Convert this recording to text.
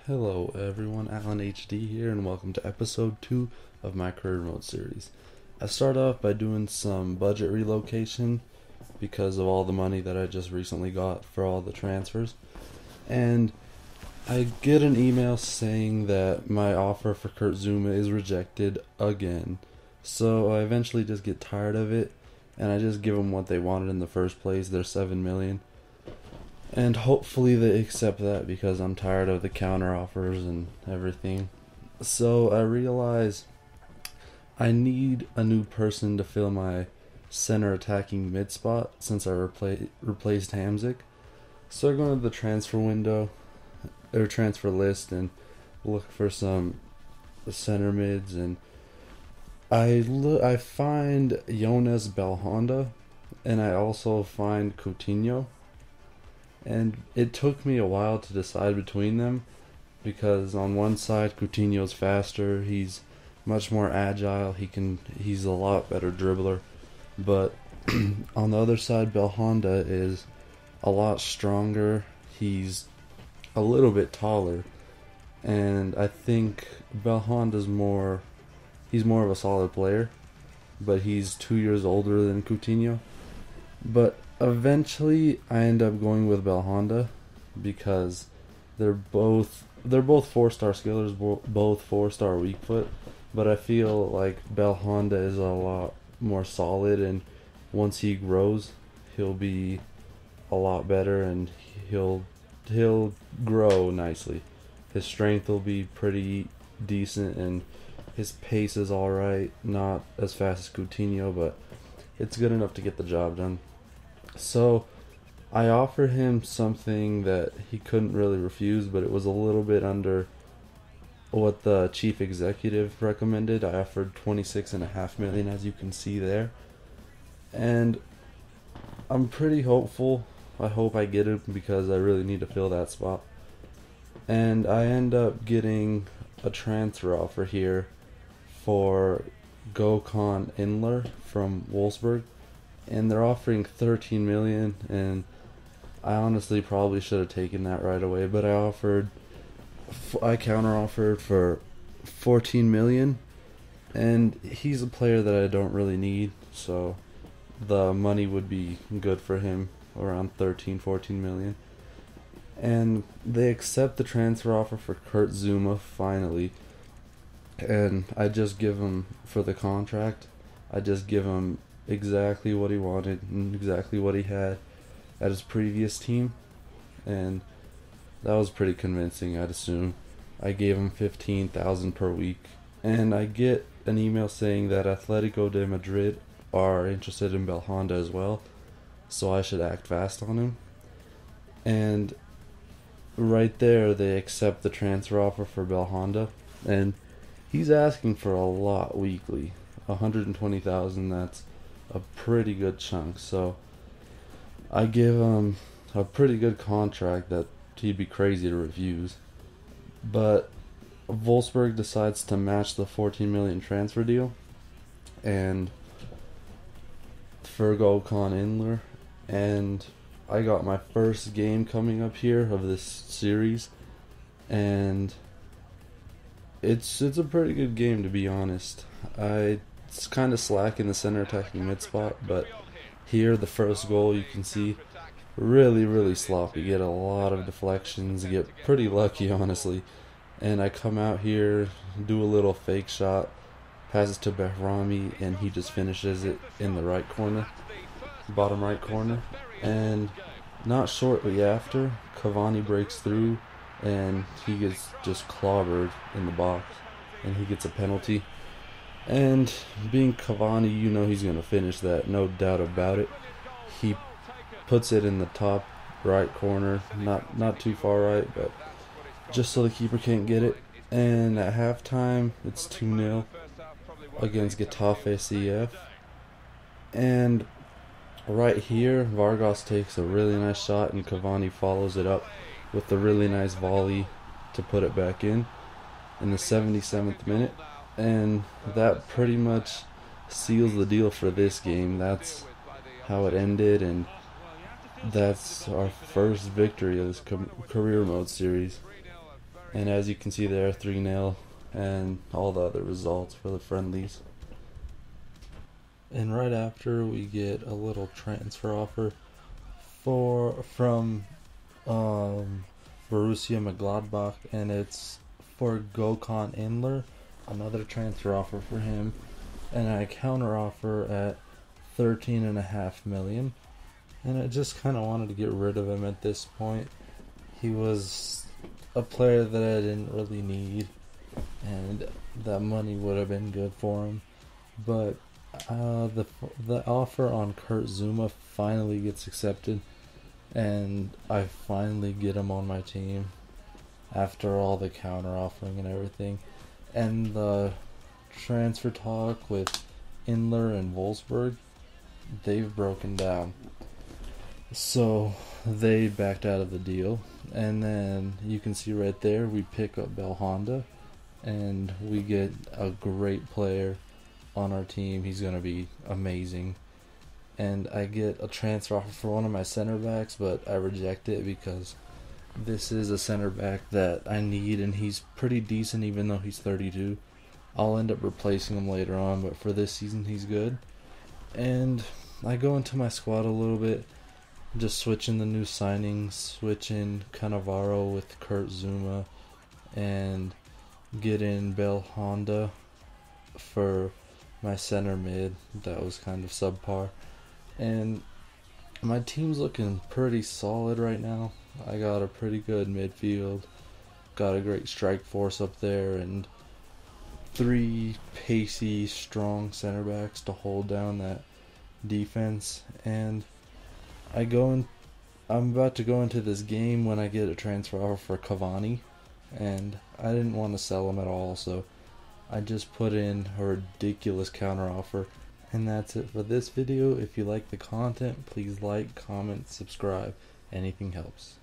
Hello everyone, Alan HD here, and welcome to episode 2 of my career mode series. I start off by doing some budget relocation because of all the money that I just recently got for all the transfers. And I get an email saying that my offer for Kurt Zuma is rejected again. So I eventually just get tired of it, and I just give them what they wanted in the first place, their $7 million. And hopefully they accept that because I'm tired of the counter offers and everything. So I realize I need a new person to fill my center attacking mid spot since I replaced Hamzik. So I go into the transfer window or transfer list and look for some center mids, and I find Jonas Belhanda, and I also find Coutinho. And it took me a while to decide between them because on one side Coutinho's faster, he's much more agile, he's a lot better dribbler, but on the other side Belhanda is a lot stronger, he's a little bit taller, and I think he's more of a solid player, but he's 2 years older than Coutinho. But eventually, I end up going with Belhanda because they're both 4-star skillers, both 4-star weak foot. But I feel like Belhanda is a lot more solid, and once he grows, he'll be a lot better, and he'll grow nicely. His strength will be pretty decent, and his pace is all right. Not as fast as Coutinho, but it's good enough to get the job done. So I offered him something that he couldn't really refuse, but it was a little bit under what the chief executive recommended. I offered $26.5 million, as you can see there, and I'm pretty hopeful. I hope I get it because I really need to fill that spot. And I end up getting a transfer offer here for Gökhan Inler from Wolfsburg. And they're offering $13 million, and I honestly probably should have taken that right away, but I counter offered for $14 million, and he's a player that I don't really need, so the money would be good for him, around 13-14 million. And they accept the transfer offer for Kurt Zuma finally, and I just give him, for the contract, I just give him exactly what he wanted and exactly what he had at his previous team, and that was pretty convincing, I'd assume. I gave him $15,000 per week, and I get an email saying that Atletico de Madrid are interested in Belhanda as well, so I should act fast on him. And right there they accept the transfer offer for Belhanda, and he's asking for a lot weekly, $120,000. That's a pretty good chunk, so I give him a pretty good contract that he'd be crazy to refuse. But Wolfsburg decides to match the $14 million transfer deal, and for Gökhan Inler, and I got my first game coming up here of this series, and it's a pretty good game, to be honest. It's kind of slack in the center attacking mid spot, but here the first goal you can see really sloppy. Get a lot of deflections, get pretty lucky honestly. And I come out here, do a little fake shot, passes to Behrami, and he just finishes it in the right corner, bottom right corner. And not shortly after, Cavani breaks through and he gets just clobbered in the box, and he gets a penalty. And being Cavani, you know he's going to finish that, no doubt about it. He puts it in the top right corner, not too far right, but just so the keeper can't get it. And at halftime, it's 2-0 against Getafe CF. And right here, Vargas takes a really nice shot, and Cavani follows it up with a really nice volley to put it back in the 77th minute. And that pretty much seals the deal for this game. That's how it ended, and that's our first victory of this career mode series. And as you can see there, 3-0, and all the other results for the friendlies. And right after, we get a little transfer offer from Borussia Mönchengladbach, and it's for Gökhan Inler, another transfer offer for him, and I counter offer at 13.5 million. And I just kind of wanted to get rid of him at this point. He was a player that I didn't really need, and that money would have been good for him. But the offer on Kurt Zuma finally gets accepted, and I finally get him on my team after all the counter offering and everything. And the transfer talk with Inler and Wolfsburg, they've broken down. So they backed out of the deal, and then you can see right there we pick up Belhanda, and we get a great player on our team. He's going to be amazing. And I get a transfer offer for one of my center backs, but I reject it because this is a center back that I need, and he's pretty decent even though he's 32. I'll end up replacing him later on, but for this season he's good. And I go into my squad a little bit, just switching the new signings, switching Cannavaro with Kurt Zuma, and getting Belhanda for my center mid that was kind of subpar. And my team's looking pretty solid right now. I got a pretty good midfield, got a great strike force up there, and 3 pacey, strong center backs to hold down that defense. And I'm about to go into this game when I get a transfer offer for Cavani, and I didn't want to sell him at all, so I just put in a ridiculous counter offer. And that's it for this video. If you like the content, please like, comment, subscribe. Anything helps.